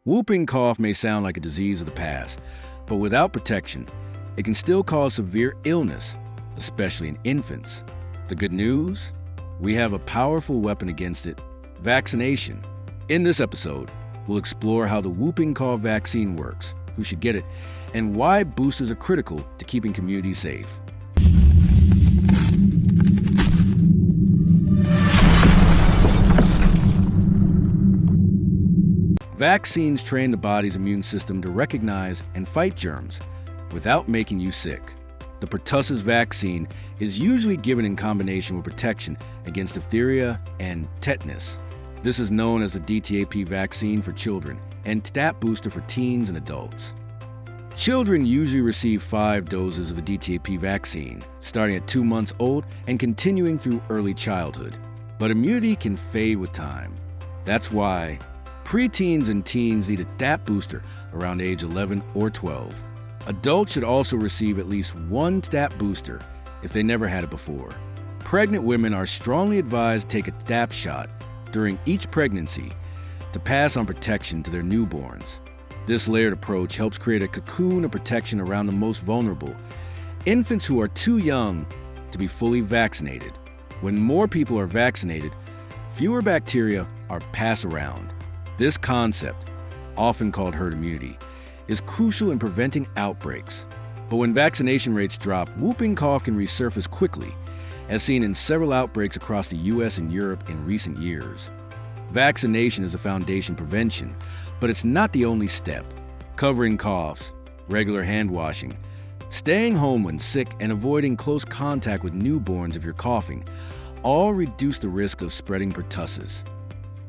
Whooping cough may sound like a disease of the past, but without protection, it can still cause severe illness, especially in infants. The good news? We have a powerful weapon against it: vaccination. In this episode, we'll explore how the whooping cough vaccine works, who should get it, and why boosters are critical to keeping communities safe. Vaccines train the body's immune system to recognize and fight germs without making you sick. The Pertussis vaccine is usually given in combination with protection against diphtheria and tetanus. This is known as the DTaP vaccine for children and Tdap booster for teens and adults. Children usually receive 5 doses of the DTaP vaccine, starting at 2 months old and continuing through early childhood. But immunity can fade with time. That's why preteens and teens need a Tdap booster around age 11 or 12. Adults should also receive at least 1 Tdap booster if they never had it before. Pregnant women are strongly advised to take a Tdap shot during each pregnancy to pass on protection to their newborns. This layered approach helps create a cocoon of protection around the most vulnerable, infants who are too young to be fully vaccinated. When more people are vaccinated, fewer bacteria are passed around. This concept, often called herd immunity, is crucial in preventing outbreaks. But when vaccination rates drop, whooping cough can resurface quickly, as seen in several outbreaks across the US and Europe in recent years. Vaccination is a foundation prevention, but it's not the only step. Covering coughs, regular hand washing, staying home when sick, and avoiding close contact with newborns if you're coughing all reduce the risk of spreading pertussis.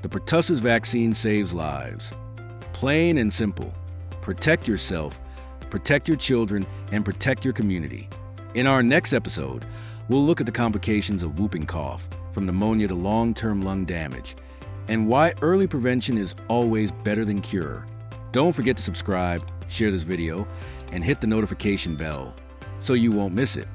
The Pertussis vaccine saves lives. Plain and simple. Protect yourself, protect your children, and protect your community. In our next episode, we'll look at the complications of whooping cough, from pneumonia to long-term lung damage, and why early prevention is always better than cure. Don't forget to subscribe, share this video, and hit the notification bell so you won't miss it.